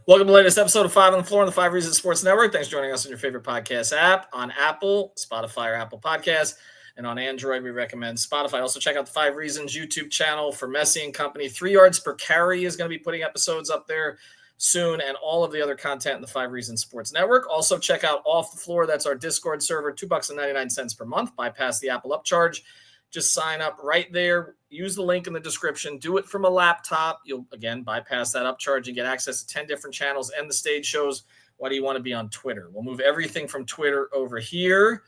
Welcome to the latest episode of Five on the Floor on the Five Reasons Sports Network. Thanks for joining us on your favorite podcast app on Apple, Spotify, or Apple Podcasts. And on Android, we recommend Spotify. Also, check out the Five Reasons YouTube channel for Messi and Company. 3 yards per carry is going to be putting episodes up there soon, and all of the other content in the Five Reasons Sports Network. Also, check out Off the Floor. That's our Discord server, $2.99 per month. Bypass the Apple upcharge. Just sign up right there. Use the link in the description. Do it from a laptop. You'll, again, bypass that upcharge and get access to 10 different channels and the stage shows. Why do you want to be on Twitter? We'll move everything from Twitter over here.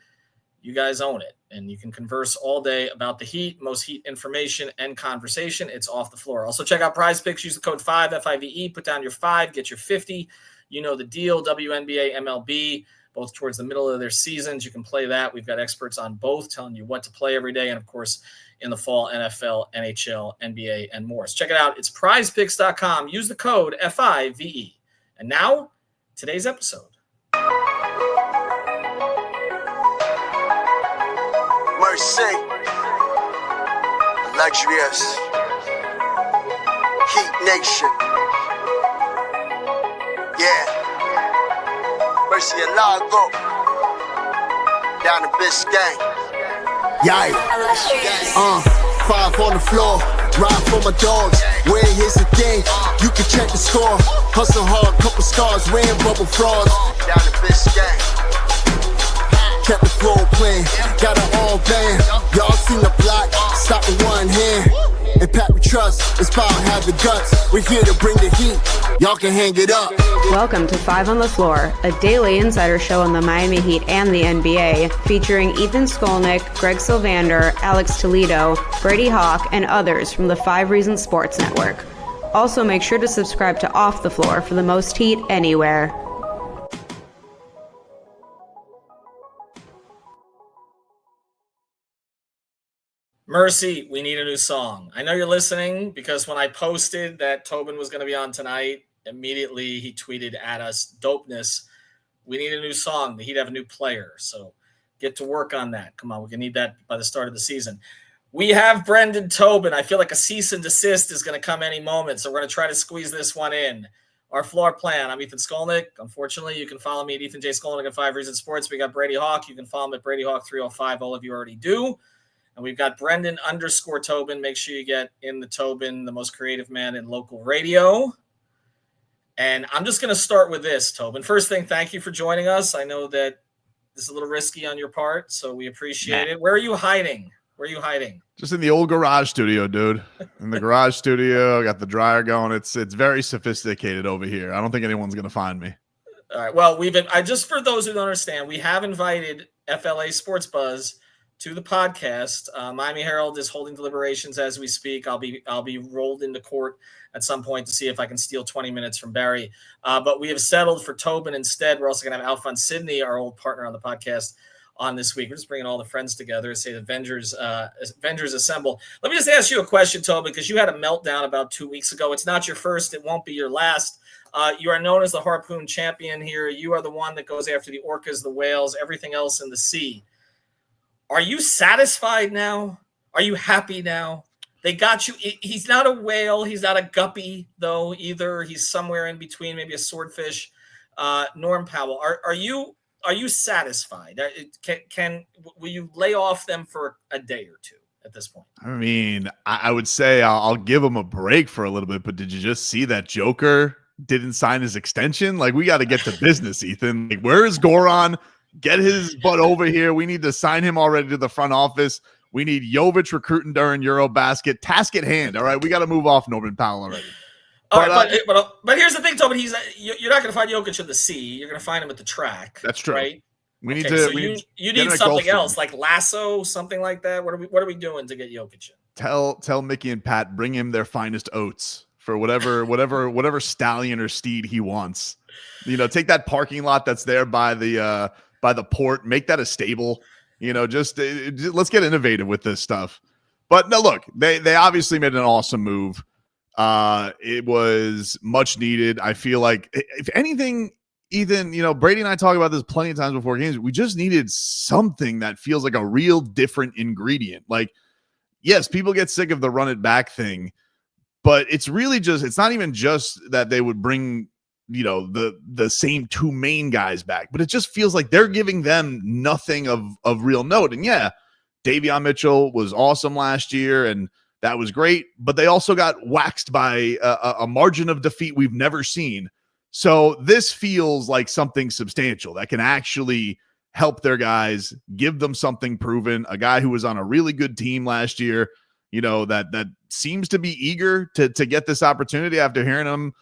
You guys own it, and you can converse all day about the Heat, most Heat information and conversation. It's Off the Floor. Also, check out Prize Picks. Use the code 5, F-I-V-E. Put down your 5, get your 50. You know the deal. WNBA, MLB, both towards the middle of their seasons. You can play that. We've got experts on both telling you what to play every day. And, of course, in the fall, NFL, NHL, NBA, and more. So check it out. It's prizepicks.com. Use the code F-I-V-E. And now, today's episode. Mercy, luxurious, Heat Nation, yeah, Mercy and Lago, down in Biscayne, yeah, 5 on the floor, ride for my dogs, where here's the thing, you can check the score, hustle hard, couple scars, wearing bubble frauds, down in Biscayne. Kept the flow playing, got it all banned. Y'all seen the block, stop with one hand. And Pat we trust, Inspire have the guts. We're here to bring the heat, y'all can hang it up. Welcome to Five on the Floor, a daily insider show on the Miami Heat and the NBA, featuring Ethan Skolnick, Greg Sylvander, Alex Toledo, Brady Hawk, and others from the Five Reasons Sports Network. Also, make sure to subscribe to Off the Floor for the most heat anywhere. Mercy, we need a new song. I know you're listening because when I posted that Tobin was going to be on tonight, immediately he tweeted at us, dopeness. We need a new song. The Heat have a new player. So get to work on that. Come on, we're going to need that by the start of the season. We have Brendan Tobin. I feel like a cease and desist is going to come any moment. So we're going to try to squeeze this one in. Our floor plan. I'm Ethan Skolnick. Unfortunately, you can follow me at Ethan J. Skolnick at 5 Reasons Sports. We got Brady Hawk. You can follow him at Brady Hawk 305. All of you already do. And we've got Brendan _Tobin. Make sure you get in the Tobin, the most creative man in local radio. And I'm just going to start with this, Tobin. First thing, thank you for joining us. I know that this is a little risky on your part, so we appreciate it. Where are you hiding? Just in the old garage studio, dude. In the garage studio, got the dryer going. It's very sophisticated over here. I don't think anyone's going to find me. All right. Well, just for those who don't understand, we have invited FLA Sports Buzz to the podcast. Miami Herald is holding deliberations as we speak. I'll be rolled into court at some point to see if I can steal 20 minutes from Barry. But we have settled for Tobin instead. We're also going to have Alphonse Sidney, our old partner on the podcast, on this week. We're just bringing all the friends together to say the Avengers assemble. Let me just ask you a question, Tobin, because you had a meltdown about 2 weeks ago. It's not your first. It won't be your last. You are known as the harpoon champion here. You are the one that goes after the orcas, the whales, everything else in the sea. Are you satisfied now? Are you happy now? They got you. He's not a whale. He's not a guppy, though, either. He's somewhere in between, maybe a swordfish. Norm Powell, are you satisfied? Will you lay off them for a day or two at this point? I mean, I would say I'll give him a break for a little bit, but did you just see that Joker didn't sign his extension? Like, we got to get to business, Ethan. Like, where is Goran? Get his butt over here. We need to sign him already to the front office. We need Jovic recruiting during Eurobasket. Task at hand. All right, we got to move off Norman Powell already. But here's the thing, Tobin. You're not going to find Jokic in the sea. You're going to find him at the track. That's true. Right? We need to. So you need something else, like lasso, something like that. What are we doing to get Jokic in? Tell Mickey and Pat, bring him their finest oats for whatever stallion or steed he wants. Take that parking lot that's there by the port, make that a stable. Just let's get innovative with this stuff. But no, look, they obviously made an awesome move. It was much needed. I feel like, if anything, Ethan, Brady and I talk about this plenty of times before games. We just needed something that feels like a real different ingredient. Like, yes, people get sick of the run it back thing, but it's really it's not even just that they would bring the same two main guys back, but it just feels like they're giving them nothing of real note. And yeah, Davion Mitchell was awesome last year, and that was great, but they also got waxed by a margin of defeat we've never seen. So this feels like something substantial that can actually help their guys, give them something proven. A guy who was on a really good team last year, that seems to be eager to get this opportunity after hearing him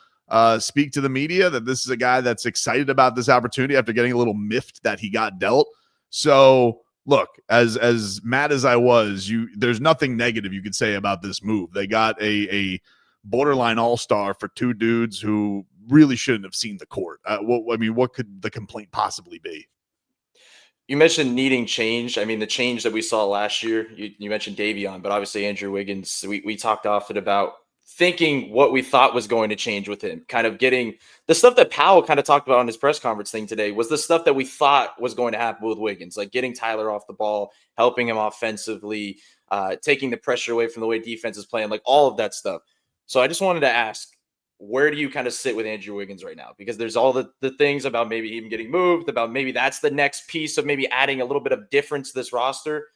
speak to the media, that this is a guy that's excited about this opportunity after getting a little miffed that he got dealt. So look, as mad as I was, there's nothing negative you could say about this move. They got a borderline all-star for two dudes who really shouldn't have seen the court. What could the complaint possibly be? You mentioned needing change. I mean, the change that we saw last year, you mentioned Davion, but obviously Andrew Wiggins, we talked often about thinking what we thought was going to change with him, kind of getting the stuff that Powell kind of talked about on his press conference thing today was the stuff that we thought was going to happen with Wiggins, like getting Tyler off the ball, helping him offensively, taking the pressure away from the way defense is playing, like all of that stuff. So I just wanted to ask, where do you kind of sit with Andrew Wiggins right now? Because there's all the things about maybe even getting moved, about maybe that's the next piece of maybe adding a little bit of difference to this roster.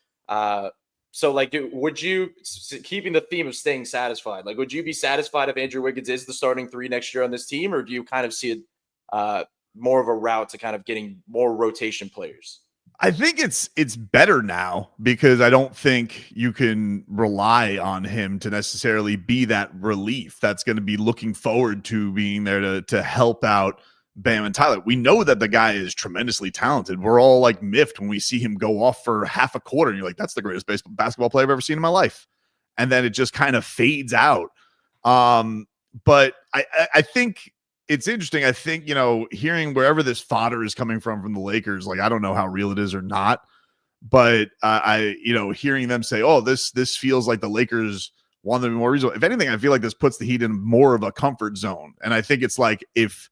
So like, would you, keeping the theme of staying satisfied, like, would you be satisfied if Andrew Wiggins is the starting three next year on this team? Or do you kind of see it more of a route to kind of getting more rotation players? I think it's better now because I don't think you can rely on him to necessarily be that relief that's going to be looking forward to being there to help out Bam and Tyler. We know that the guy is tremendously talented. We're all like miffed when we see him go off for half a quarter and you're like, that's the greatest basketball player I've ever seen in my life. And then it just kind of fades out. But I think it's interesting. I think, hearing wherever this fodder is coming from the Lakers, like, I don't know how real it is or not, but hearing them say, oh, this feels like the Lakers want them to be more reasonable. If anything, I feel like this puts the Heat in more of a comfort zone. And I think it's like, if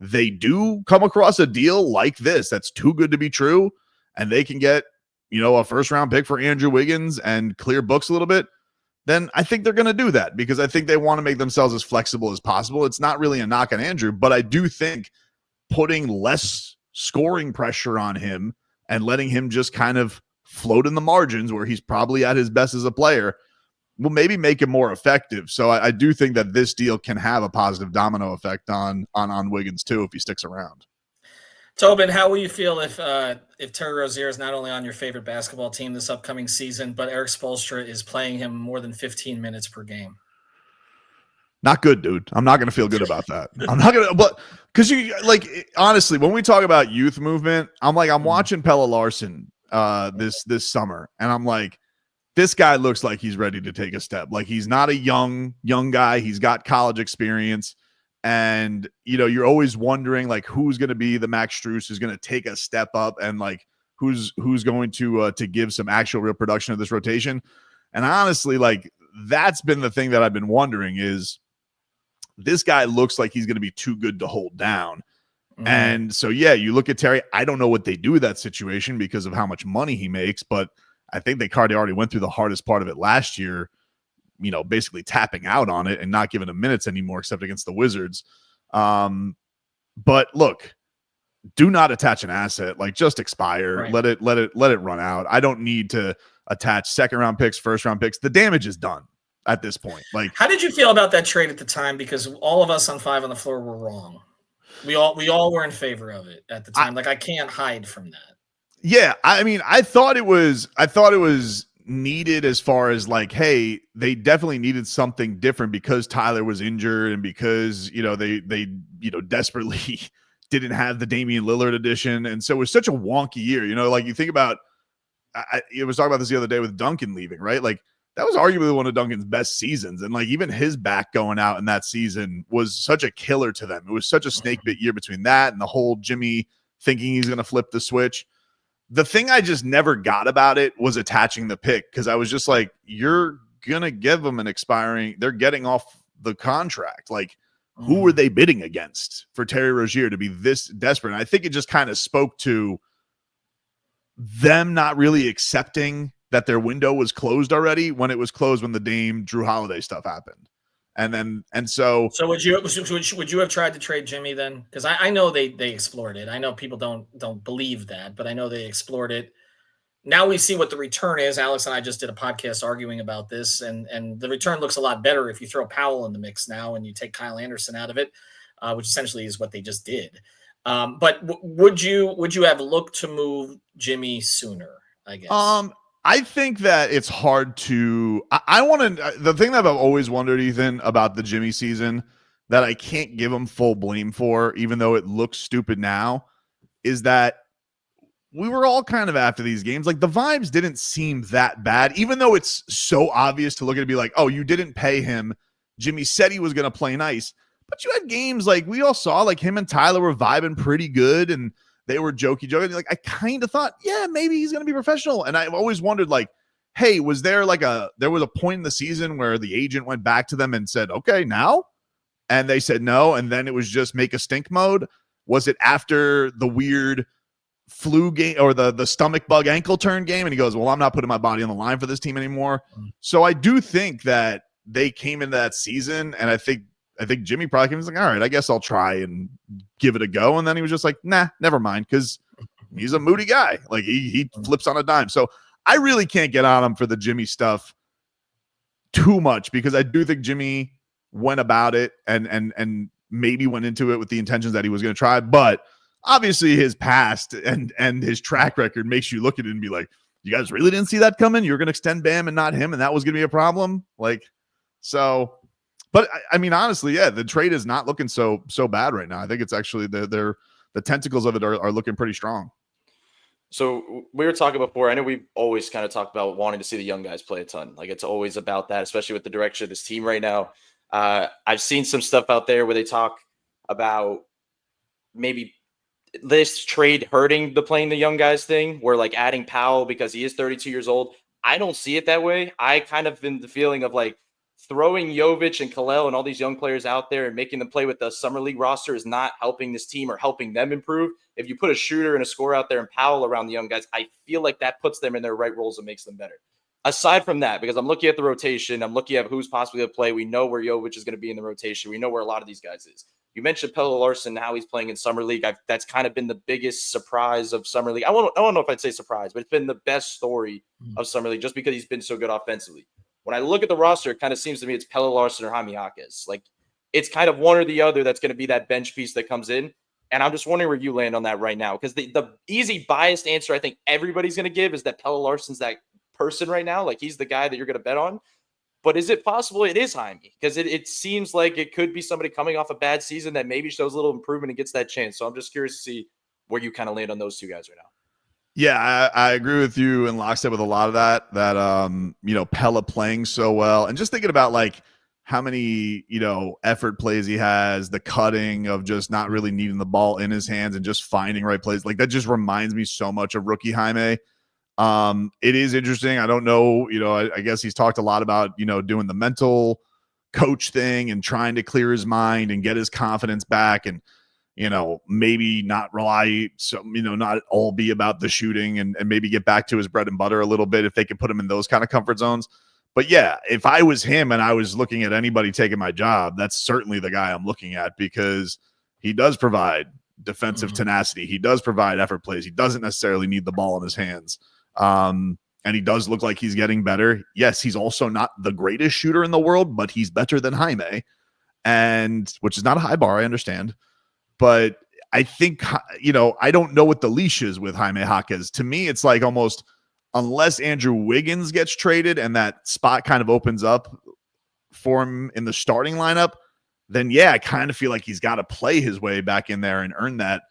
they do come across a deal like this, that's too good to be true, and they can get, a first round pick for Andrew Wiggins and clear books a little bit, then I think they're going to do that because I think they want to make themselves as flexible as possible. It's not really a knock on Andrew, but I do think putting less scoring pressure on him and letting him just kind of float in the margins where he's probably at his best as a player will maybe make him more effective. So I do think that this deal can have a positive domino effect on Wiggins too if he sticks around. Tobin, how will you feel if Terry Rozier is not only on your favorite basketball team this upcoming season, but Eric Spoelstra is playing him more than 15 minutes per game? Not good, dude. I'm not going to feel good about that. I'm not going to, but because honestly, when we talk about youth movement, I'm watching Pelle Larsson this summer, and I'm like, this guy looks like he's ready to take a step. Like, he's not a young guy. He's got college experience. And, you're always wondering, like, who's going to be the Max Strus who's going to take a step up and, like, who's going to give some actual real production of this rotation. And honestly, like, that's been the thing that I've been wondering is this guy looks like he's going to be too good to hold down. Mm-hmm. And so, yeah, you look at Terry. I don't know what they do with that situation because of how much money he makes, but I think they already went through the hardest part of it last year, basically tapping out on it and not giving him minutes anymore except against the Wizards. But look, do not attach an asset. Like, just expire. Right. Let it run out. I don't need to attach second round picks, first round picks. The damage is done at this point. Like, how did you feel about that trade at the time? Because all of us on Five on the Floor were wrong. We all were in favor of it at the time. I can't hide from that. Yeah, I mean, I thought it was needed as far as like, hey, they definitely needed something different because Tyler was injured and because they desperately didn't have the Damian Lillard edition, and so it was such a wonky year. Like, you think about, I was talking about this the other day with Duncan leaving, right? Like, that was arguably one of Duncan's best seasons, and like even his back going out in that season was such a killer to them. It was such a snake bit year between that and the whole Jimmy thinking he's going to flip the switch. The thing I just never got about it was attaching the pick, because I was just like, you're going to give them an expiring. They're getting off the contract. Like, who were they bidding against for Terry Rozier to be this desperate? And I think it just kind of spoke to them not really accepting that their window was closed already when it was closed when the Dame Drew Holiday stuff happened. So would you have tried to trade Jimmy then? Because I know they explored it. I know people don't believe that, but I know they explored it. Now we see what the return is. Alex and I just did a podcast arguing about this, and the return looks a lot better if you throw Powell in the mix now and you take Kyle Anderson out of it, which essentially is what they just did. But would you have looked to move Jimmy sooner? I guess. I think that it's hard to. I want to. The thing that I've always wondered, Ethan, about the Jimmy season that I can't give him full blame for, even though it looks stupid now, is that we were all kind of after these games. Like the vibes didn't seem that bad, even though it's so obvious to look at it and be like, oh, you didn't pay him. Jimmy said he was going to play nice. But you had games like we all saw, like him and Tyler were vibing pretty good and they were jokey. Like I kind of thought, yeah, maybe he's going to be professional. And I've always wondered, like, hey, was there there was a point in the season where the agent went back to them and said, okay, now? And they said no. And then it was just make a stink mode. Was it after the weird flu game or the stomach bug ankle turn game? And he goes, well, I'm not putting my body on the line for this team anymore. So I do think that they came into that season, and I think Jimmy probably was like, all right, I guess I'll try and give it a go. And then he was just like, nah, never mind, because he's a moody guy. Like he flips on a dime. So I really can't get on him for the Jimmy stuff too much, because I do think Jimmy went about it and maybe went into it with the intentions that he was going to try. But obviously his past and his track record makes you look at it and be like, you guys really didn't see that coming? You were going to extend Bam and not him, and that was going to be a problem? Like, so... But I mean, honestly, yeah, the trade is not looking so bad right now. I think it's actually the tentacles of it are looking pretty strong. So we were talking before. I know we've always kind of talked about wanting to see the young guys play a ton. Like it's always about that, especially with the direction of this team right now. I've seen some stuff out there where they talk about maybe this trade hurting the playing the young guys thing, where like adding Powell because he is 32 years old. I don't see it that way. I kind of been the feeling of like, throwing Jovic and Kalel and all these young players out there and making them play with the Summer League roster is not helping this team or helping them improve. If you put a shooter and a scorer out there and Powell around the young guys, I feel like that puts them in their right roles and makes them better. Aside from that, because I'm looking at the rotation, I'm looking at who's possibly going to play. We know where Jovic is going to be in the rotation. We know where a lot of these guys is. You mentioned Pelle Larsson, how he's playing in Summer League. That's kind of been the biggest surprise of Summer League. I don't know if I'd say surprise, but it's been the best story of Summer League just because he's been so good offensively. When I look at the roster, it kind of seems to me it's Pelle Larsson or Jaime Jaquez. Like, it's kind of one or the other that's going to be that bench piece that comes in. And I'm just wondering where you land on that right now. Because the easy biased answer I think everybody's going to give is that Pelle Larsson's that person right now. Like, he's the guy that you're going to bet on. But is it possible it is Jaime? Because it seems like it could be somebody coming off a bad season that maybe shows a little improvement and gets that chance. So I'm just curious to see where you kind of land on those two guys right now. Yeah, I agree with you in lockstep with a lot of that Pelle playing so well, and just thinking about like how many, effort plays he has, the cutting of just not really needing the ball in his hands and just finding right plays. Like that just reminds me so much of rookie Jaime. It is interesting. I don't know, I guess he's talked a lot about, doing the mental coach thing and trying to clear his mind and get his confidence back and, maybe not rely, not all be about the shooting and maybe get back to his bread and butter a little bit if they could put him in those kind of comfort zones. But yeah, if I was him and I was looking at anybody taking my job, that's certainly the guy I'm looking at, because he does provide defensive tenacity. He does provide effort plays. He doesn't necessarily need the ball in his hands. And he does look like he's getting better. Yes, he's also not the greatest shooter in the world, but he's better than Jaime, and which is not a high bar, I understand. But I think, I don't know what the leash is with Jaime Jaquez. To me, it's like almost, unless Andrew Wiggins gets traded and that spot kind of opens up for him in the starting lineup, then yeah, I kind of feel like he's got to play his way back in there and earn that,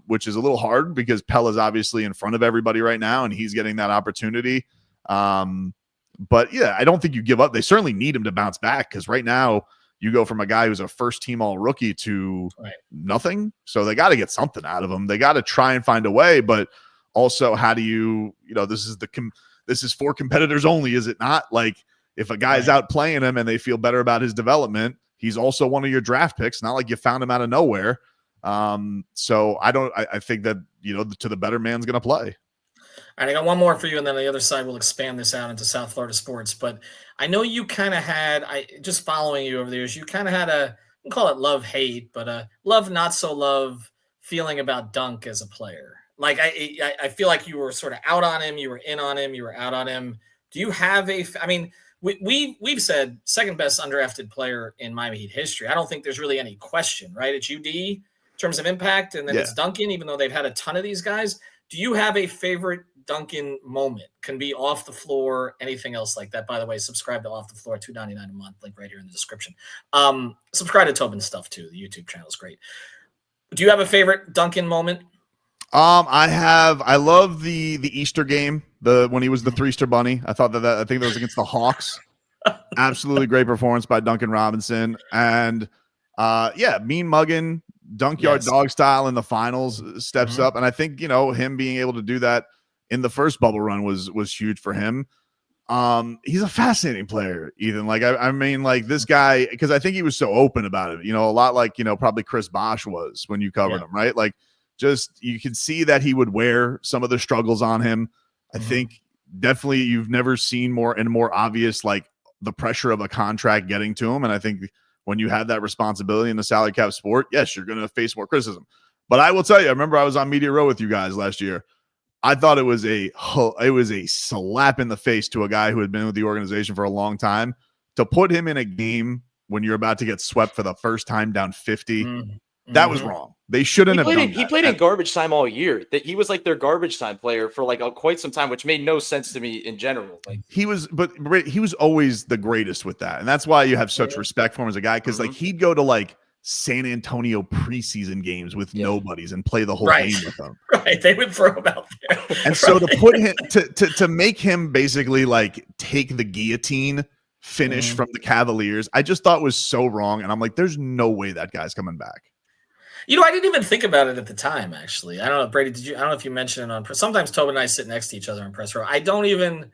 which is a little hard because Pella's obviously in front of everybody right now and he's getting that opportunity. But yeah, I don't think you give up. They certainly need him to bounce back, because right now you go from a guy who's a first-team all-rookie to nothing. So they got to get something out of him. They got to try and find a way, but also how do you, this is for competitors only, is it not? Like, if a guy's out playing him and they feel better about his development, he's also one of your draft picks. Not like you found him out of nowhere. So I think that, to the better man's going to play. All right, I got one more for you, and then on the other side, we'll expand this out into South Florida sports. But I know you kind of had, just following you over the years, you kind of had we can call it love-hate, but a love, not so love feeling about Dunk as a player. Like, I feel like you were sort of out on him, you were in on him, you were out on him. Do you have I mean, we've said second best undrafted player in Miami Heat history. I don't think there's really any question, right? It's UD in terms of impact, and then it's Duncan, even though they've had a ton of these guys. Do you have a favorite Duncan moment? Can be off the floor, anything else like that. By the way, subscribe to Off the Floor, $2.99 a month, link right here in the description. Subscribe to Tobin stuff too. The YouTube channel is great. Do you have a favorite Duncan moment? I love the Easter game, when he was the three-star bunny. I thought I think that was against the Hawks. Absolutely great performance by Duncan Robinson. And mean mugging, dunk yard dog style in the finals steps up. And I think, him being able to do that in the first bubble run was huge for him. He's a fascinating player, Ethan. Like, I mean, like this guy, because I think he was so open about it, a lot like, probably Chris Bosh was when you covered him, right? Like, just you can see that he would wear some of the struggles on him. I think definitely you've never seen more obvious, like the pressure of a contract getting to him. And I think when you have that responsibility in the salary cap sport, yes, you're going to face more criticism. But I will tell you, I remember I was on Media Row with you guys last year. I thought it was a slap in the face to a guy who had been with the organization for a long time to put him in a game when you're about to get swept for the first time down 50. That was wrong. They shouldn't have done that. He played in garbage time all year. That he was like their garbage time player for like quite some time, which made no sense to me in general. Like he was always the greatest with that, and that's why you have such respect for him as a guy. Because like he'd go to like San Antonio preseason games with nobodies and play the whole game with them. Right, they would throw him out there. And so to put him to make him basically like take the guillotine finish from the Cavaliers, I just thought was so wrong. And I'm like, there's no way that guy's coming back. I didn't even think about it at the time, actually. I don't know, Brady, I don't know if you mentioned it on press. Sometimes Tobin and I sit next to each other in press row. I don't even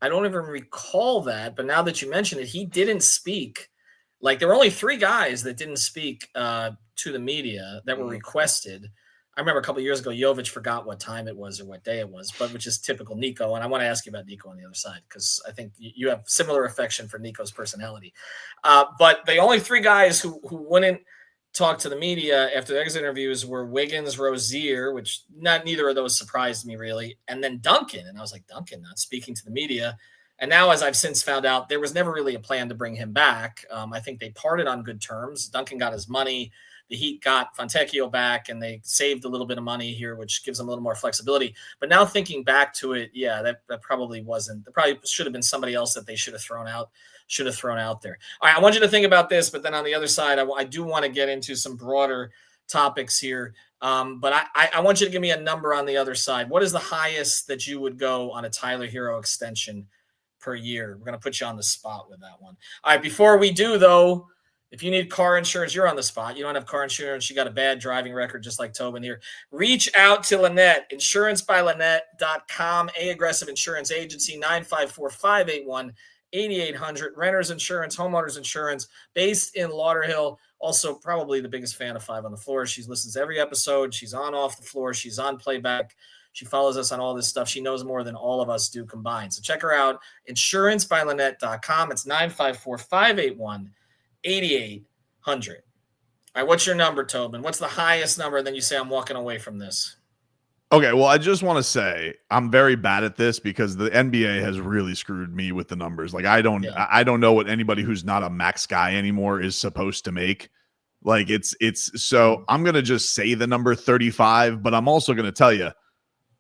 recall that, but now that you mention it, he didn't speak. Like, there were only 3 guys that didn't speak to the media that were requested. I remember a couple of years ago, Jovic forgot what time it was or what day it was, but which is typical Nico. And I want to ask you about Nico on the other side, because I think you have similar affection for Nico's personality. But the only 3 guys who wouldn't talk to the media after the exit interviews were Wiggins, Rozier, which neither of those surprised me really, and then Duncan. And I was like, Duncan not speaking to the media. And now, as I've since found out, there was never really a plan to bring him back. I think they parted on good terms. Duncan got his money. The Heat got Fontecchio back, and they saved a little bit of money here, which gives them a little more flexibility. But now thinking back to it, that probably wasn't. There probably should have been somebody else that they should have thrown out there. All right, I want you to think about this, but then on the other side, I do want to get into some broader topics here. But I want you to give me a number on the other side. What is the highest that you would go on a Tyler Hero extension per year? We're going to put you on the spot with that one. All right, before we do, though, if you need car insurance, you're on the spot. You don't have car insurance, you got a bad driving record just like Tobin here. Reach out to Lynette, insurancebylynette.com, Aggressive Insurance Agency, 954-581-8800, renters insurance, homeowners insurance, based in Lauderhill. Also, probably the biggest fan of Five on the Floor. She listens to every episode. She's on Off the Floor. She's on Playback. She follows us on all this stuff. She knows more than all of us do combined. So check her out, insurancebylynette.com. It's 954-581-8800. All right, what's your number, Tobin? What's the highest number? And then you say, I'm walking away from this. Okay, well, I just want to say I'm very bad at this because the NBA has really screwed me with the numbers. Like, I don't know what anybody who's not a max guy anymore is supposed to make. Like, so I'm going to just say the number 35, but I'm also going to tell you,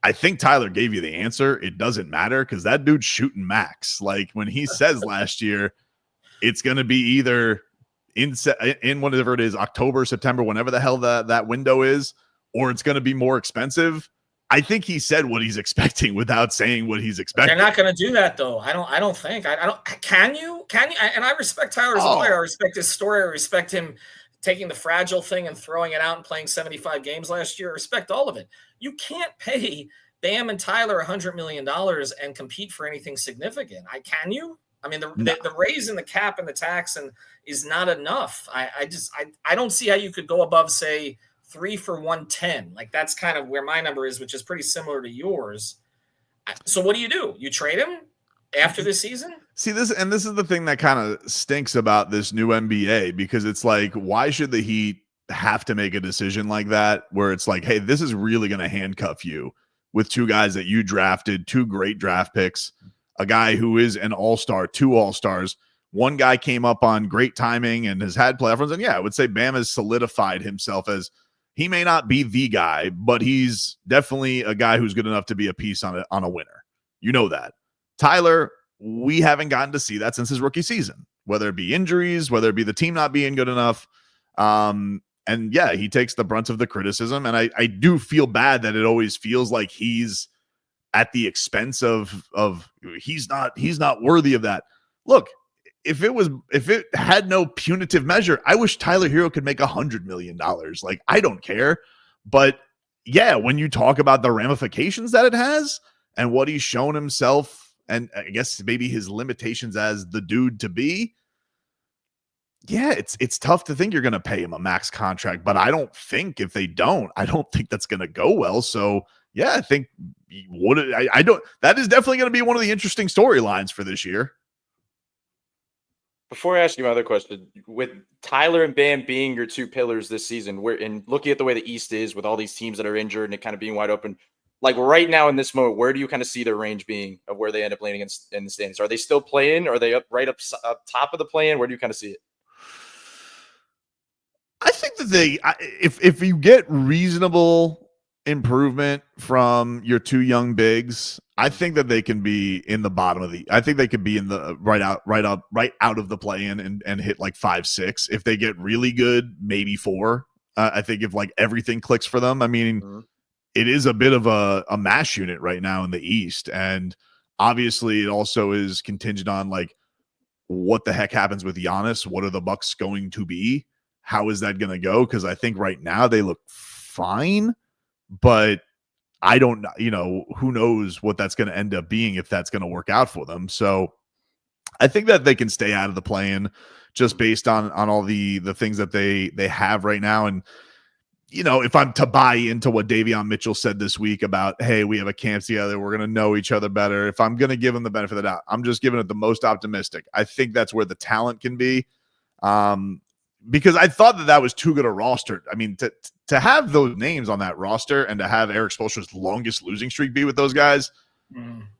I think Tyler gave you the answer. It doesn't matter because that dude's shooting max. Like, when he says last year, it's going to be either in whatever it is, October, September, whenever the hell that window is, or it's going to be more expensive. I think he said what he's expecting without saying what he's expecting. They're not going to do that, though. I don't think. Can you? And I respect Tyler as a player. I respect his story. I respect him taking the fragile thing and throwing it out and playing 75 games last year. I respect all of it. You can't pay Bam and Tyler $100 million and compete for anything significant. Can you? I mean, the raise in the cap and the tax is not enough. I don't see how you could go above, say, 3 for 110. Like, that's kind of where my number is, which is pretty similar to yours. So what do? You trade him after this season? See this, and this is the thing that kind of stinks about this new NBA, because it's like, why should the Heat have to make a decision like that, where it's like, hey, this is really going to handcuff you with two guys that you drafted, two great draft picks, a guy who is an all-star, two all-stars. One guy came up on great timing and has had playoff runs. And yeah, I would say Bam has solidified himself as, he may not be the guy, but he's definitely a guy who's good enough to be a piece on a winner. You know that. Tyler, we haven't gotten to see that since his rookie season, whether it be injuries, whether it be the team not being good enough. And yeah, he takes the brunt of the criticism. And I do feel bad that it always feels like he's at the expense of he's not worthy of that. Look, if it had no punitive measure, I wish Tyler Hero could make $100 million. Like, I don't care. But yeah, when you talk about the ramifications that it has and what he's shown himself, and I guess maybe his limitations as the dude to be, yeah, it's tough to think you're going to pay him a max contract. But I don't think if they don't, I don't think that's going to go well. So yeah, I think that is definitely going to be one of the interesting storylines for this year. Before I ask you my other question, with Tyler and Bam being your two pillars this season, and looking at the way the East is with all these teams that are injured and it kind of being wide open, like right now in this moment, where do you kind of see their range being of where they end up landing in the standings? Are they still playing? Are they up top of the play-in? Where do you kind of see it? I think that if you get reasonable improvement from your two young bigs, I think that they can be in the bottom of I think they could be in the right out of the play-in and hit like 5-6. If they get really good, maybe 4. I think if like everything clicks for them, I mean, it is a bit of a mash unit right now in the East. And obviously it also is contingent on like, what the heck happens with Giannis? What are the Bucks going to be? How is that going to go? Because I think right now they look fine, but I don't, who knows what that's going to end up being, if that's going to work out for them. So I think that they can stay out of the play-in just based on all the things that they have right now. And, if I'm to buy into what Davion Mitchell said this week about, hey, we have a camp together, we're going to know each other better. If I'm going to give him the benefit of the doubt, I'm just giving it the most optimistic. I think that's where the talent can be. Because I thought that was too good a roster. I mean, to have those names on that roster and to have Eric Spoelstra's longest losing streak be with those guys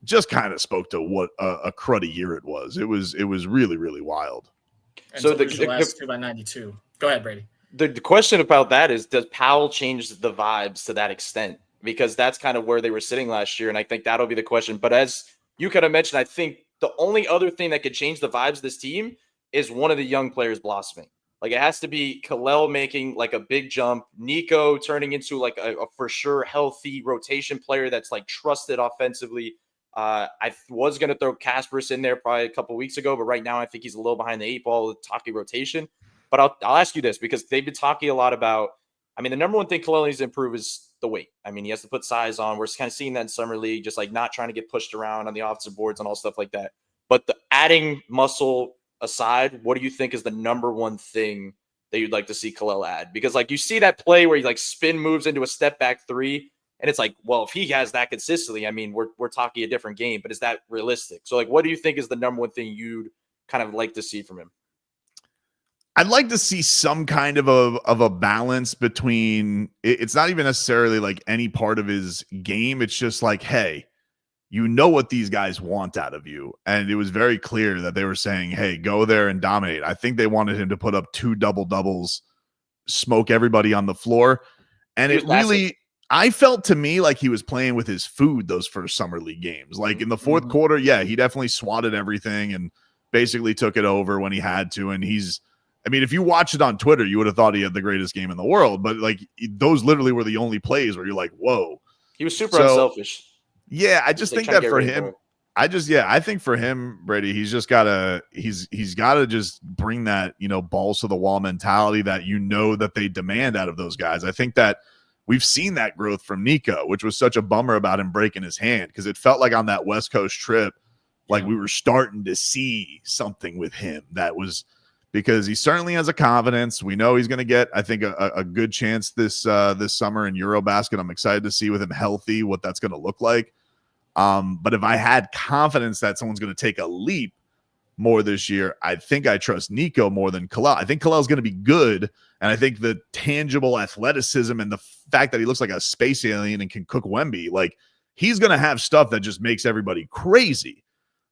just kind of spoke to what a cruddy year it was. It was really, really wild. And so the last 2 by 92. Go ahead, Brady. The question about that is, does Powell change the vibes to that extent? Because that's kind of where they were sitting last year, and I think that'll be the question. But as you kind of mentioned, I think the only other thing that could change the vibes of this team is one of the young players blossoming. Like, it has to be Kalel making like a big jump, Nico turning into like a for sure healthy rotation player that's like trusted offensively. I was going to throw Kasparis in there probably a couple weeks ago, but right now I think he's a little behind the 8 ball with Taki rotation. But I'll ask you this, because they've been talking a lot about, I mean, the number one thing Kalel needs to improve is the weight. I mean, he has to put size on. We're kind of seeing that in summer league, just like not trying to get pushed around on the offensive boards and all stuff like that. But the adding muscle aside, what do you think is the number one thing that you'd like to see Kalel add? Because like you see that play where he like spin moves into a step back 3, and it's like, well, if he has that consistently, I mean, we're talking a different game, but is that realistic? So like, what do you think is the number one thing you'd kind of like to see from him? I'd like to see some kind of a balance between, it's not even necessarily like any part of his game. It's just like, hey, what these guys want out of you. And it was very clear that they were saying, hey, go there and dominate. I think they wanted him to put up 2 double-doubles, smoke everybody on the floor. And it really, I felt to me like he was playing with his food those first summer league games. Like in the fourth quarter, yeah, he definitely swatted everything and basically took it over when he had to. And if you watch it on Twitter, you would have thought he had the greatest game in the world. But like, those literally were the only plays where you're like, whoa. He was super unselfish. Yeah, I just think that for him, I think for him, Brady, he's just gotta just bring that, balls to the wall mentality that that they demand out of those guys. I think that we've seen that growth from Nico, which was such a bummer about him breaking his hand, because it felt like on that West Coast trip, like we were starting to see something with him that was, because he certainly has a confidence. We know he's going to get, I think, a good chance this summer in Eurobasket. I'm excited to see with him healthy what that's going to look like. But if I had confidence that someone's going to take a leap more this year, I think I trust Nico more than Kalel. I think Kalel's going to be good. And I think the tangible athleticism and the fact that he looks like a space alien and can cook Wemby, like he's going to have stuff that just makes everybody crazy.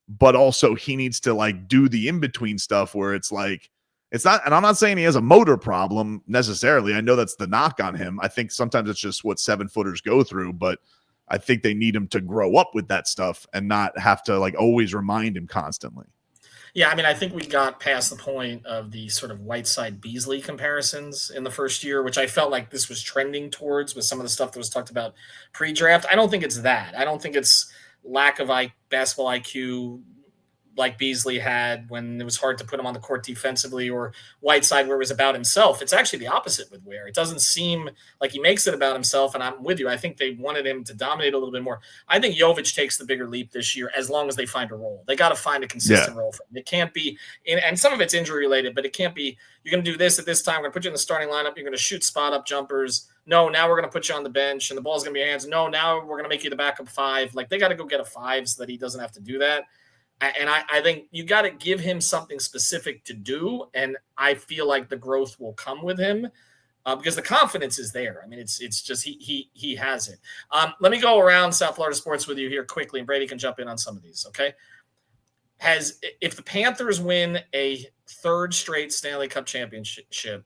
But also he needs to like do the in-between stuff where it's like, it's not, and I'm not saying he has a motor problem necessarily. I know that's the knock on him. I think sometimes it's just what 7-footers go through, but I think they need him to grow up with that stuff and not have to like always remind him constantly. Yeah, I mean, I think we got past the point of the sort of Whiteside-Beasley comparisons in the first year, which I felt like this was trending towards with some of the stuff that was talked about pre-draft. I don't think it's that. I don't think it's lack of basketball IQ like Beasley had when it was hard to put him on the court defensively, or Whiteside where it was about himself. It's actually the opposite with Ware. It doesn't seem like he makes it about himself, and I'm with you. I think they wanted him to dominate a little bit more. I think Jovic takes the bigger leap this year as long as they find a role. They got to find a consistent role for him. It can't be – and some of it's injury-related, but it can't be you're going to do this at this time. We're going to put you in the starting lineup. You're going to shoot spot-up jumpers. No, now we're going to put you on the bench, and the ball's going to be in your hands. No, now we're going to make you the backup 5. Like, they got to go get a 5 so that he doesn't have to do that. And I think you got to give him something specific to do, and I feel like the growth will come with him because the confidence is there. I mean, it's just he has it. Let me go around South Florida sports with you here quickly, and Brady can jump in on some of these. Okay, if the Panthers win a 3rd straight Stanley Cup championship,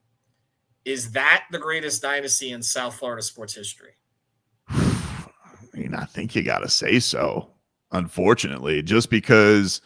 is that the greatest dynasty in South Florida sports history? I mean, I think you got to say so. Unfortunately, just because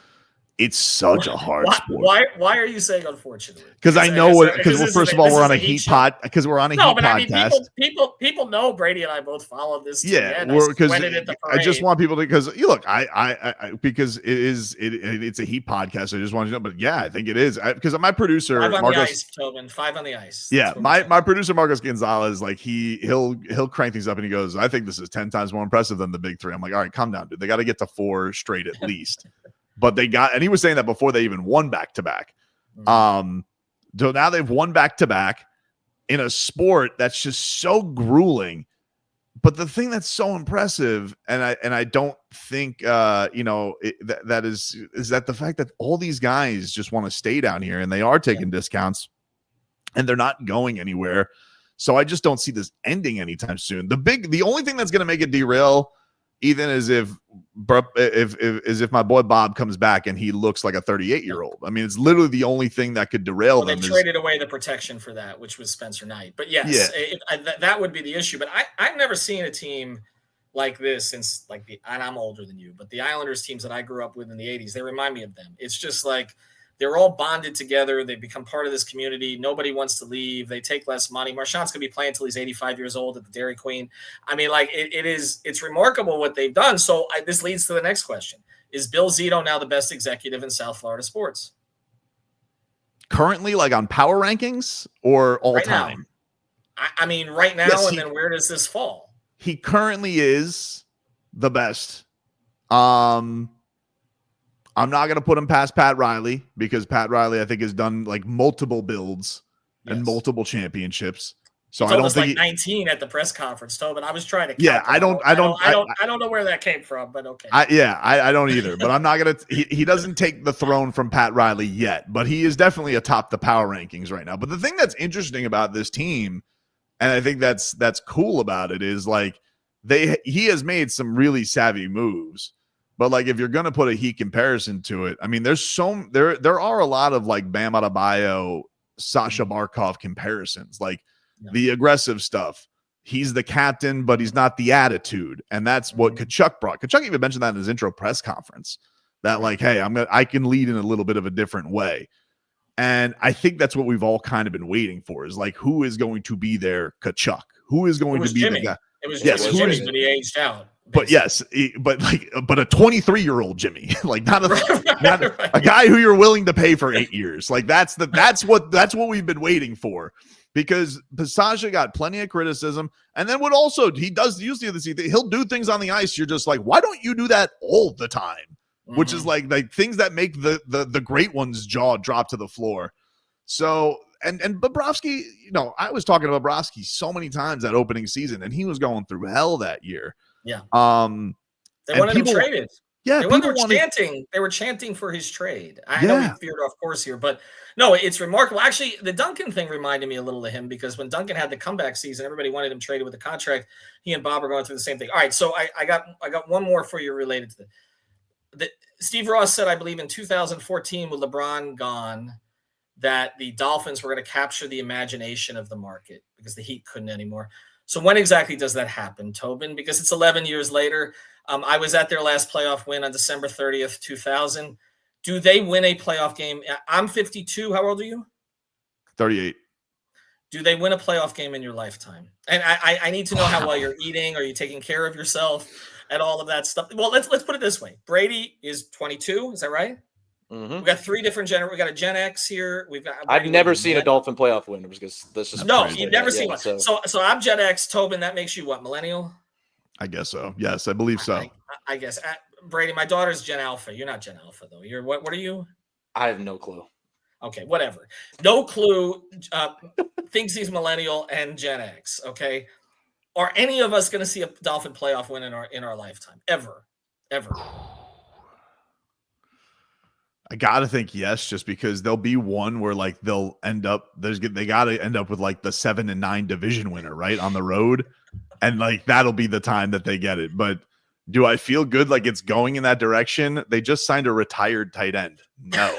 it's such a hard sport. Why are you saying unfortunately? Because I know what. Because first of all, we're on a Heat pod. Because we're on a Heat podcast. I mean, people know Brady and I both follow this. Yeah, because I just want people to. Because you look, I because it's a Heat podcast. I just want you to know, but yeah, I think it is. Because my producer, 5 on Marcos, the ice, Tobin, 5 on the ice. Yeah, my producer Marcos Gonzalez, like he'll crank things up and he goes, I think this is 10 times more impressive than the big 3. I'm like, all right, calm down, dude. They got to get to 4 straight at least. But they got, and he was saying that before they even won back-to-back. So now they've won back-to-back in a sport that's just so grueling. But the thing that's so impressive, and I don't think that is that the fact that all these guys just want to stay down here and they are taking discounts and they're not going anywhere. So I just don't see this ending anytime soon. The only thing that's going to make it derail, Ethan, is if my boy Bob comes back and he looks like a 38-year-old. I mean, it's literally the only thing that could derail them. They traded away the protection for that, which was Spencer Knight. But yes, that would be the issue. But I've never seen a team like this since and I'm older than you, but the Islanders teams that I grew up with in the 80s, they remind me of them. It's just like they're all bonded together. They become part of this community. Nobody wants to leave. They take less money. Marchand's going to be playing until he's 85 years old at the Dairy Queen. I mean, like it's remarkable what they've done. So this leads to the next question. Is Bill Zito now the best executive in South Florida sports? Currently, like on power rankings or all right time? Now. I mean, right now, yes, and then where does this fall? He currently is the best. I'm not going to put him past Pat Riley because Pat Riley, I think, has done like multiple builds and multiple championships. So I don't think like 19 at the press conference, Tobin. I was trying to. Yeah, I don't know where that came from, but okay. I don't either. But I'm not going to. He doesn't take the throne from Pat Riley yet, but he is definitely atop the power rankings right now. But the thing that's interesting about this team, and I think that's cool about it, is like he has made some really savvy moves. But like, if you're going to put a Heat comparison to it, I mean, there are a lot of like Bam Adebayo, Sasha Barkov comparisons, like the aggressive stuff. He's the captain, but he's not the attitude. And that's what Kachuk brought. Kachuk even mentioned that in his intro press conference that like, hey, I can lead in a little bit of a different way. And I think that's what we've all kind of been waiting for is like, who is going to be their Kachuk? Who is going to be Jimmy. the guy? It was Jimmy, but he aged out. But yes, but a 23-year-old Jimmy, like not a guy who you're willing to pay for 8 years. Like that's what we've been waiting for, because Pasasha got plenty of criticism, and then what also he does usually this, he'll do things on the ice. You're just like, why don't you do that all the time? Mm-hmm. Which is like things that make the great ones' jaw drop to the floor. So. And Bobrovsky, I was talking about Bobrovsky so many times that opening season, and he was going through hell that year. Yeah. They wanted him traded. Yeah, They people were wanted. chanting. They were chanting for his trade. I know we veered off course here, but no, it's remarkable. Actually, the Duncan thing reminded me a little of him because when Duncan had the comeback season, everybody wanted him traded with the contract. He and Bob are going through the same thing. All right, so I got one more for you related to the Steve Ross said, I believe in 2014 with LeBron gone, that the Dolphins were going to capture the imagination of the market because the Heat couldn't anymore. So when exactly does that happen, Tobin? Because it's 11 years later. I was at their last playoff win on December 30th, 2000. Do they win a playoff game? I'm 52. How old are you? 38. Do they win a playoff game in your lifetime? And I need to know how well you're eating. Are you taking care of yourself and all of that stuff? Well, let's put it this way. Brady is 22. Is that right? Mm-hmm. We got three different we got a Gen X here. We've got. I've never seen a Dolphin playoff win because this is no. You've never seen one. So I'm Gen X. Tobin, that makes you what? Millennial? I guess so. Yes, I believe so. I guess Brady. My daughter's Gen Alpha. You're not Gen Alpha though. You're what? What are you? I have no clue. Okay, whatever. No clue. Thinks he's millennial and Gen X. Okay. Are any of us going to see a Dolphin playoff win in our lifetime? Ever? I gotta think yes, just because there'll be one where like they'll end up they gotta end up with like the 7-9 division winner, right, on the road, and like that'll be the time that they get it. But do I feel good like it's going in that direction? They just signed a retired tight end. No.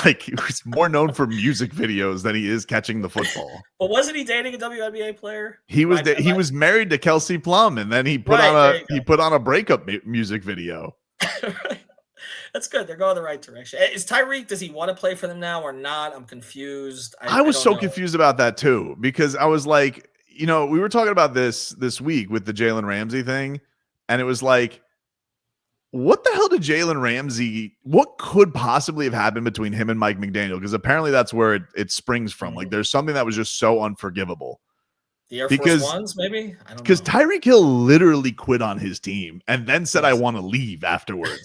Like he's more known for music videos than he is catching the football. Well, wasn't he dating a WNBA player? He was married to Kelsey Plum, and then he put on a breakup music video. That's good. They're going the right direction. Is Tyreek, does he want to play for them now or not? I'm confused. I was so confused about that too, because I was like, we were talking about this week with the Jalen Ramsey thing, and it was like, what the hell did Jalen Ramsey, what could possibly have happened between him and Mike McDaniel? Because apparently that's where it springs from. Like there's something that was just so unforgivable. The Air Force Ones, maybe? I don't know. Because Tyreek Hill literally quit on his team and then said, I want to leave afterwards.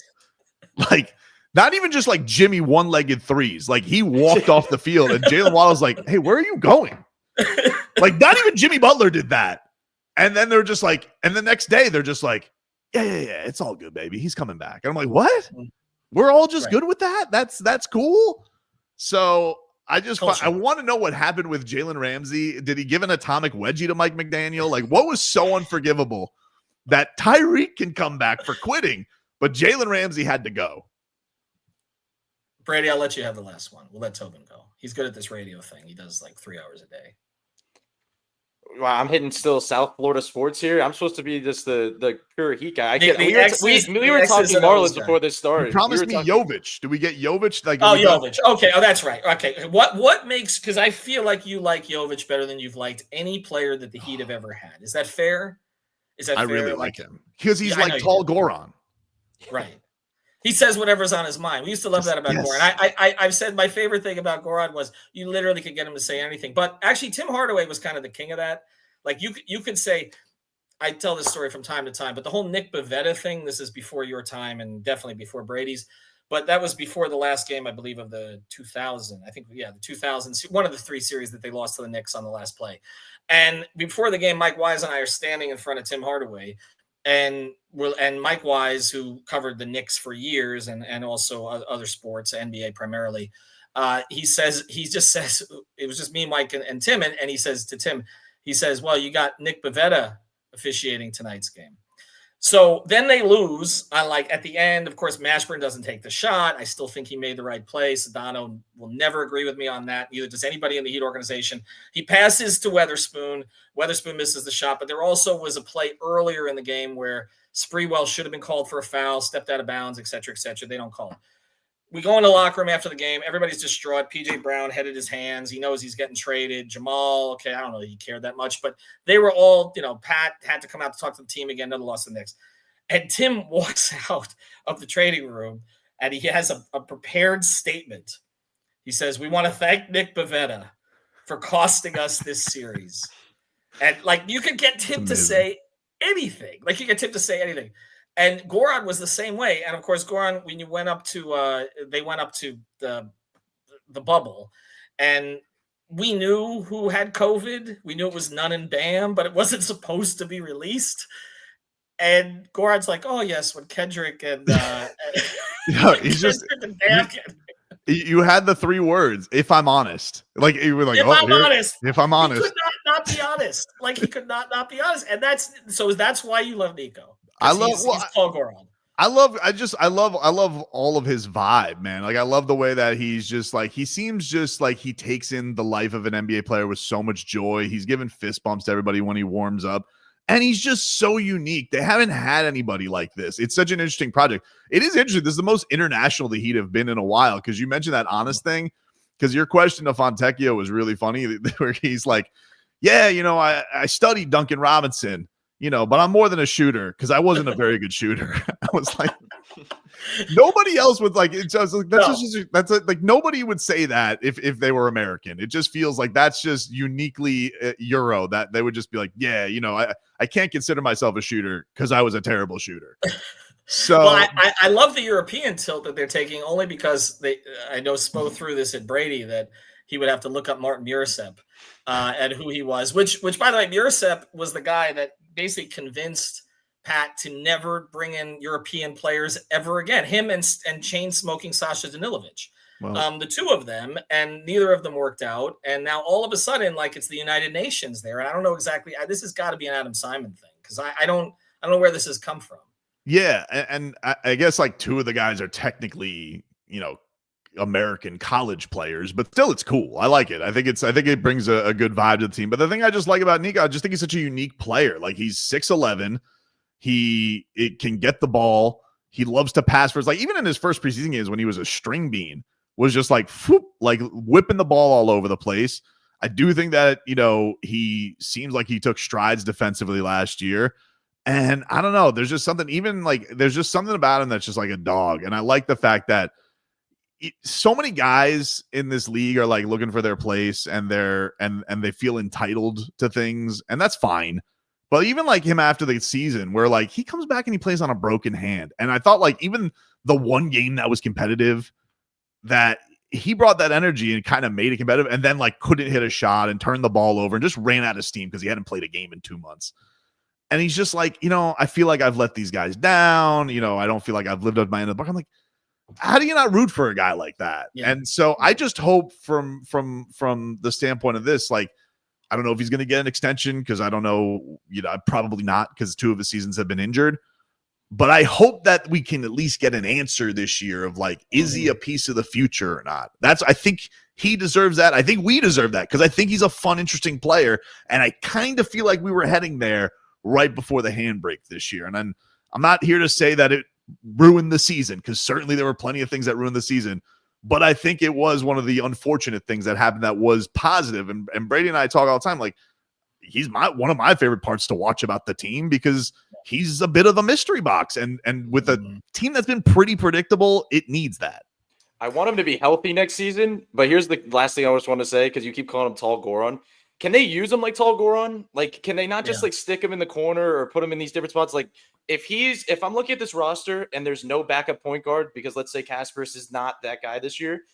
Like, not even just like Jimmy one-legged threes. Like, he walked off the field, and Jalen Waddle's like, hey, where are you going? Like, not even Jimmy Butler did that. And then they're just like, and the next day, they're just like, yeah, it's all good, baby. He's coming back. And I'm like, what? We're all just good with that? That's cool? So I want to know what happened with Jalen Ramsey. Did he give an atomic wedgie to Mike McDaniel? Like, what was so unforgivable that Tyreek can come back for quitting, but Jalen Ramsey had to go? Brady, I'll let you have the last one. We'll let Tobin go. He's good at this radio thing. He does like 3 hours a day. Well, I'm hitting still South Florida sports here. I'm supposed to be just the pure Heat guy. We were talking Marlins before this started. You promised me Jovic. Do we get Jovic? Jovic. Okay. Oh, that's right. Okay. What makes, because I feel like you like Jovic better than you've liked any player that the Heat have ever had. Is that fair? I really like him because he's like tall Goran. Right. He says whatever's on his mind. We used to love that about Goran. I've said my favorite thing about Goran was you literally could get him to say anything. But actually, Tim Hardaway was kind of the king of that. Like you could say, I tell this story from time to time, but the whole Nick Pivetta thing, this is before your time and definitely before Brady's. But that was before the last game, I believe, of the 2000. I think, the 2000, one of the 3 series that they lost to the Knicks on the last play. And before the game, Mike Wise and I are standing in front of Tim Hardaway. And Mike Wise, who covered the Knicks for years and also other sports, NBA primarily, he just says, it was just me, Mike, and Tim. And he says to Tim, he says, well, you got Nick Pivetta officiating tonight's game. So then they lose. At the end, of course, Mashburn doesn't take the shot. I still think he made the right play. Sedano will never agree with me on that. Neither does anybody in the Heat organization. He passes to Weatherspoon. Weatherspoon misses the shot, but there also was a play earlier in the game where Sprewell should have been called for a foul, stepped out of bounds, et cetera, et cetera. They don't call it. We go in the locker room after the game. Everybody's distraught. PJ Brown headed his hands. He knows he's getting traded. Jamal, okay, I don't know if he cared that much, but they were all, Pat had to come out to talk to the team again. Another loss to the Knicks. And Tim walks out of the trading room, and he has a prepared statement. He says, we want to thank Nick Pivetta for costing us this series. And, you could get Tim to say anything. You get Tim to say anything. And Goran was the same way. And of course, Goran, when you went up to, they went up to the bubble, and we knew who had COVID. We knew it was Nunn and Bam, but it wasn't supposed to be released. And Goran's like, oh yes, when Kendrick and he's just. and Dan You had the 3 words, if I'm honest. Like, you were like, if I'm honest. If I'm honest. He could not be honest. Like, he could not be honest. And that's why you love Nico. I love he's Paul Goran. I love all of his vibe, man. Like, I love the way that he's just like, he seems just like he takes in the life of an NBA player with so much joy. He's giving fist bumps to everybody when he warms up. And he's just so unique. They haven't had anybody like this. It's such an interesting project. It is interesting. This is the most international the Heat have been in a while, because you mentioned that honest thing, because your question to Fontecchio was really funny, where he's like, yeah, I studied Duncan Robinson, but I'm more than a shooter, because I wasn't a very good shooter. I was like, nobody else would like it. Just like, like nobody would say that if they were American. It just feels like that's just uniquely Euro, that they would just be like, yeah, I can't consider myself a shooter because I was a terrible shooter. So well, I love the European tilt that they're taking, only because I know Spo threw this at Brady that he would have to look up Martin Murasep and who he was, which by the way, Murasep was the guy that basically convinced Pat to never bring in European players ever again. Him and chain smoking Sasha Danilovic, the 2 of them, and neither of them worked out. And now all of a sudden, like, it's the United Nations there. And I don't know exactly. This has got to be an Adam Simon thing, because I don't know where this has come from. Yeah, and I guess like 2 of the guys are technically, American college players, but still it's cool. I like it. I think it brings a good vibe to the team. But the thing I just like about Nico, I just think he's such a unique player. Like, he's 6'11". It can get the ball. He loves to pass first. Like, even in his first preseason games when he was a string bean, was just like, whoop, like whipping the ball all over the place. I do think that, he seems like he took strides defensively last year. And I don't know, there's just something, there's just something about him that's just like a dog. And I like the fact that so many guys in this league are like looking for their place, and they feel entitled to things, and that's fine. But even like him after the season, where like he comes back and he plays on a broken hand. And I thought like even the one game that was competitive, that he brought that energy and kind of made it competitive, and then like couldn't hit a shot and turned the ball over and just ran out of steam because he hadn't played a game in 2 months. And he's just like, I feel like I've let these guys down. I don't feel like I've lived up my end of the book. I'm like, how do you not root for a guy like that? Yeah. And so I just hope from the standpoint of this, like, I don't know if he's going to get an extension, because I don't know, probably not, because 2 of his seasons have been injured. But I hope that we can at least get an answer this year of like, is he a piece of the future or not? I think he deserves that. I think we deserve that, because I think he's a fun, interesting player. And I kind of feel like we were heading there right before the handbrake this year. And I'm not here to say that it ruined the season, because certainly there were plenty of things that ruined the season. But I think it was one of the unfortunate things that happened that was positive. And Brady and I talk all the time, like, he's one of my favorite parts to watch about the team, because he's a bit of a mystery box. And with a team that's been pretty predictable, it needs that. I want him to be healthy next season. But here's the last thing I just want to say, because you keep calling him Tall Goran. Can they use him like Tall Goran? Like, can they not just like stick him in the corner or put him in these different spots? Like, if I'm looking at this roster and there's no backup point guard, because let's say Kasparis is not that guy this year,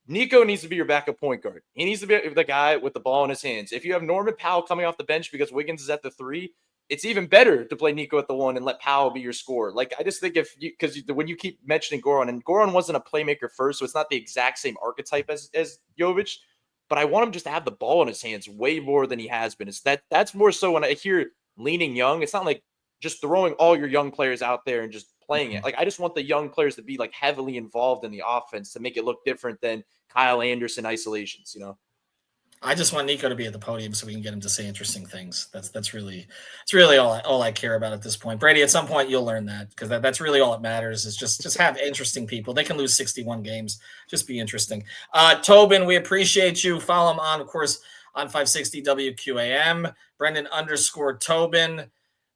Nico needs to be your backup point guard. He needs to be the guy with the ball in his hands. If you have Norman Powell coming off the bench because Wiggins is at the 3, it's even better to play Nico at the 1 and let Powell be your scorer. Like, I just think because when you keep mentioning Goran, and Goran wasn't a playmaker first, so it's not the exact same archetype as Jovic. But I want him just to have the ball in his hands way more than he has been. That's more so when I hear leaning young. It's not like just throwing all your young players out there and just playing it. Like, I just want the young players to be like heavily involved in the offense to make it look different than Kyle Anderson isolations, I just want Nico to be at the podium so we can get him to say interesting things. That's really all I care about at this point. Brady, at some point you'll learn that, because that's really all that matters, is just have interesting people. They can lose 61 games. Just be interesting. Tobin, we appreciate you. Follow him on, of course, on 560 WQAM. Brendan_Tobin.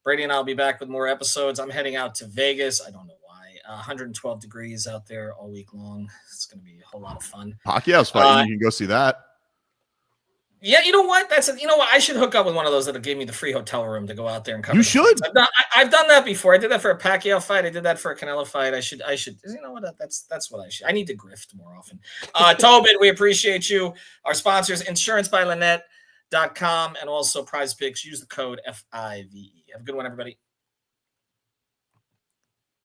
Brady and I will be back with more episodes. I'm heading out to Vegas. I don't know why. 112 degrees out there all week long. It's going to be a whole lot of fun. Pacquiao's fighting. You can go see that. Yeah, you know what? I should hook up with one of those that gave me the free hotel room to go out there and cover. You should. I've done that before. I did that for a Pacquiao fight. I did that for a Canelo fight. I should. You know what? That's what I should. I need to grift more often. Tobin, we appreciate you. Our sponsors, InsuranceByLynette.com, and also Prize Picks. Use the code FIVE. Have a good one, everybody.